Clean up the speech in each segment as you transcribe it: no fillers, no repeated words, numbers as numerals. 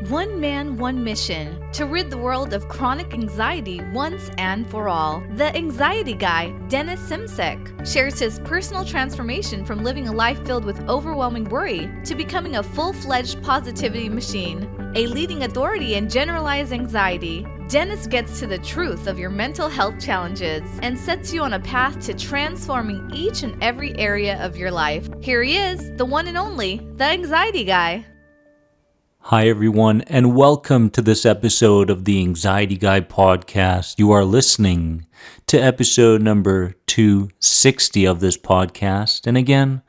One man, one mission, to rid the world of chronic anxiety once and for all. The Anxiety Guy, Dennis Simsek, shares his personal transformation from living a life filled with overwhelming worry to becoming a full-fledged positivity machine, a leading authority in generalized anxiety. Dennis gets to the truth of your mental health challenges and sets you on a path to transforming each and every area of your life. Here he is, the one and only, the Anxiety Guy. Hi, everyone, and welcome to this episode of the Anxiety Guy podcast. You are listening to episode number 260 of this podcast. And again,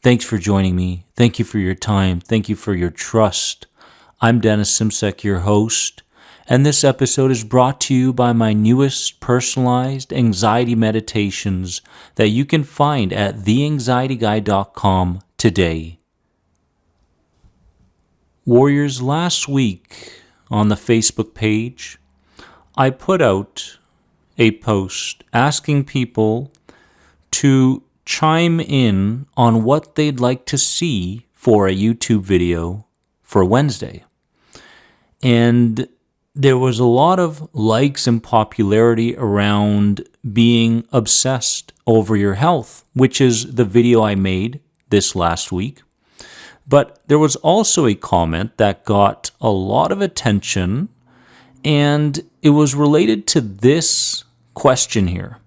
thanks for joining me. Thank you for your time. Thank you for your trust. I'm Dennis Simsek, your host, and this episode is brought to you by my newest personalized anxiety meditations that you can find at theanxietyguy.com today. Warriors, last week on the Facebook page, I put out a post asking people to chime in on what they'd like to see for a YouTube video for Wednesday. And there was a lot of likes and popularity around being obsessed over your health, which is the video I made this last week. But there was also a comment that got a lot of attention, and it was related to this question here.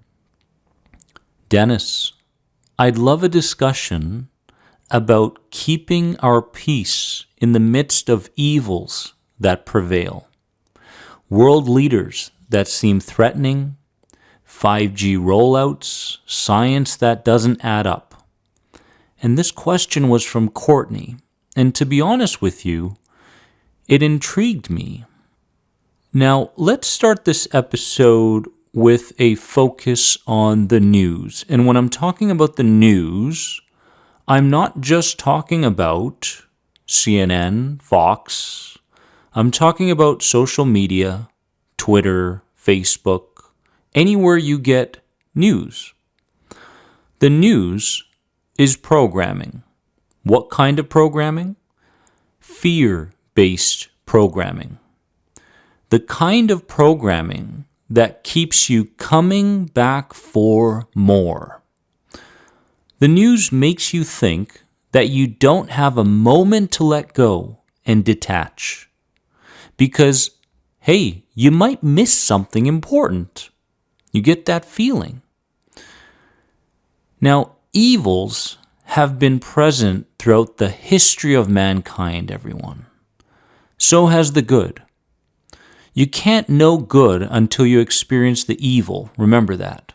Dennis, I'd love a discussion about keeping our peace in the midst of evils that prevail. World leaders that seem threatening, 5G rollouts, science that doesn't add up. And this question was from Courtney, and to be honest with you, it intrigued me. Now, let's start this episode with a focus on the news. And when I'm talking about the news, I'm not just talking about CNN, Fox. I'm talking about social media, Twitter, Facebook, anywhere you get news. The news is programming. What kind of programming? Fear-based programming. The kind of programming that keeps you coming back for more. The news makes you think that you don't have a moment to let go and detach. Because, hey, you might miss something important. You get that feeling. Now, evils have been present throughout the history of mankind, everyone. So has the good. You can't know good until you experience the evil. Remember that.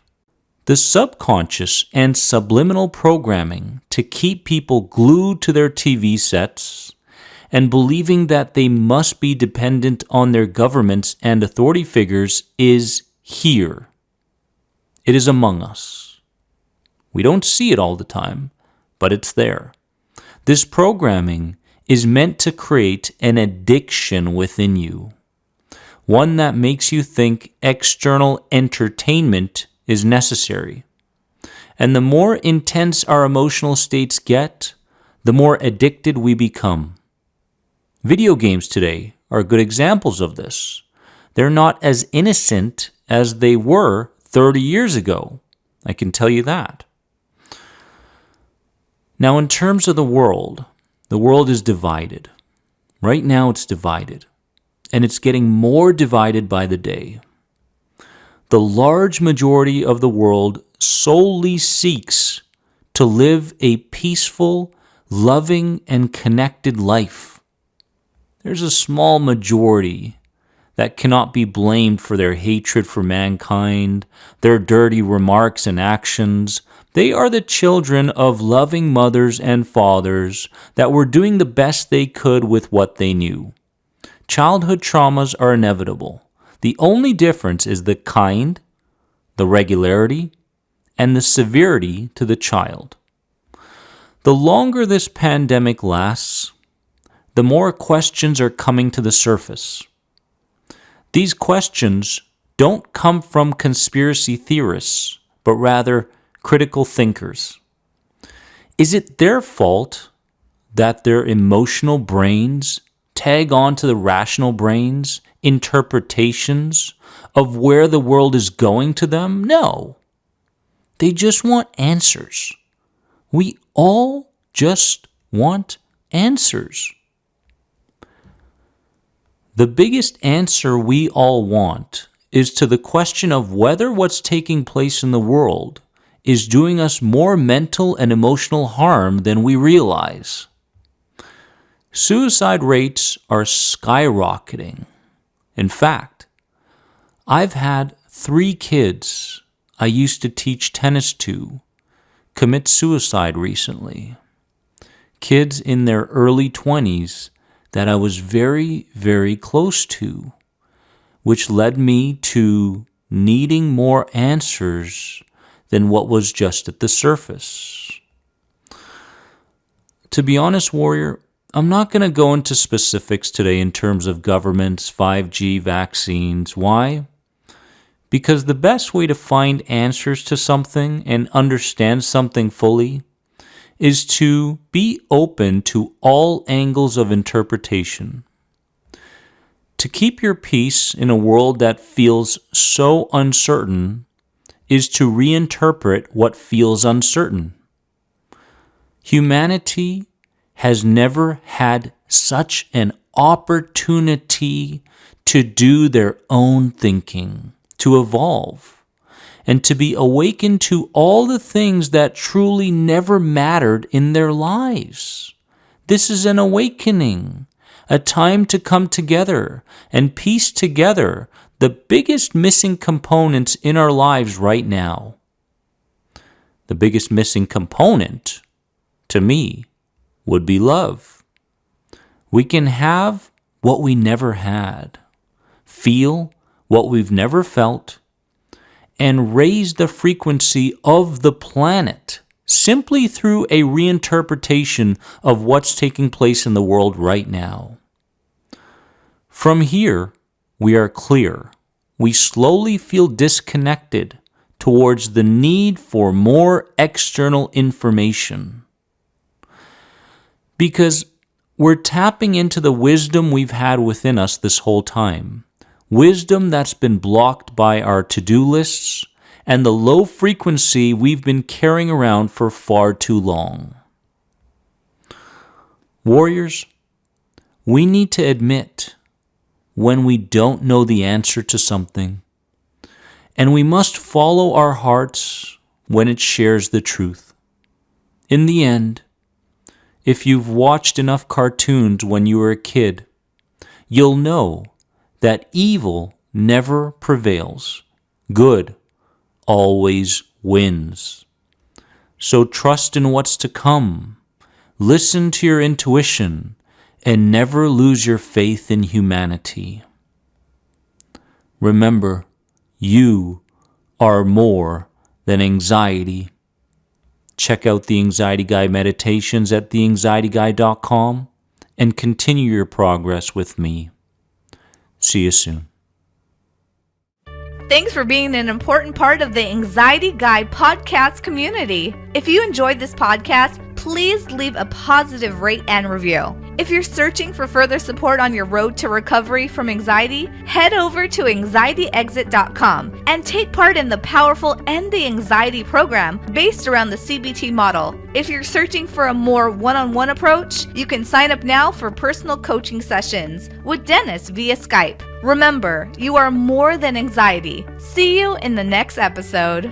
The subconscious and subliminal programming to keep people glued to their TV sets and believing that they must be dependent on their governments and authority figures is here. It is among us. We don't see it all the time, but it's there. This programming is meant to create an addiction within you, one that makes you think external entertainment is necessary. And the more intense our emotional states get, the more addicted we become. Video games today are good examples of this. They're not as innocent as they were 30 years ago. I can tell you that. Now, in terms of the world is divided. Right now, it's divided. And it's getting more divided by the day. The large majority of the world solely seeks to live a peaceful, loving, and connected life. There's a small majority that cannot be blamed for their hatred for mankind, their dirty remarks and actions. They are the children of loving mothers and fathers that were doing the best they could with what they knew. Childhood traumas are inevitable. The only difference is the kind, the regularity, and the severity to the child. The longer this pandemic lasts, the more questions are coming to the surface. These questions don't come from conspiracy theorists, but rather critical thinkers. Is it their fault that their emotional brains tag on to the rational brain's interpretations of where the world is going to them. No. They just want answers. We all just want answers. The biggest answer we all want is to the question of whether what's taking place in the world is doing us more mental and emotional harm than we realize. Suicide rates are skyrocketing. In fact, I've had 3 kids I used to teach tennis to commit suicide recently. Kids in their early 20s that I was very, very close to, which led me to needing more answers than what was just at the surface. To be honest, Warrior, I'm not going to go into specifics today in terms of governments, 5G, vaccines. Why? Because the best way to find answers to something and understand something fully is to be open to all angles of interpretation. To keep your peace in a world that feels so uncertain is to reinterpret what feels uncertain. Humanity has never had such an opportunity to do their own thinking, to evolve, and to be awakened to all the things that truly never mattered in their lives. This is an awakening, a time to come together and piece together the biggest missing components in our lives right now. The biggest missing component, to me, would be love. We can have what we never had, feel what we've never felt, and raise the frequency of the planet simply through a reinterpretation of what's taking place in the world right now. From here, we are clear. We slowly feel disconnected towards the need for more external information. Because we're tapping into the wisdom we've had within us this whole time. Wisdom that's been blocked by our to-do lists and the low frequency we've been carrying around for far too long. Warriors, we need to admit when we don't know the answer to something, and we must follow our hearts when it shares the truth. In the end, if you've watched enough cartoons when you were a kid, you'll know that evil never prevails. Good always wins. So trust in what's to come. Listen to your intuition and never lose your faith in humanity. Remember, you are more than anxiety. Check out the Anxiety Guy meditations at theanxietyguy.com and continue your progress with me. See you soon. Thanks for being an important part of the Anxiety Guy podcast community. If you enjoyed this podcast, please leave a positive rate and review. If you're searching for further support on your road to recovery from anxiety, head over to anxietyexit.com and take part in the powerful End the Anxiety program based around the CBT model. If you're searching for a more one-on-one approach, you can sign up now for personal coaching sessions with Dennis via Skype. Remember, you are more than anxiety. See you in the next episode.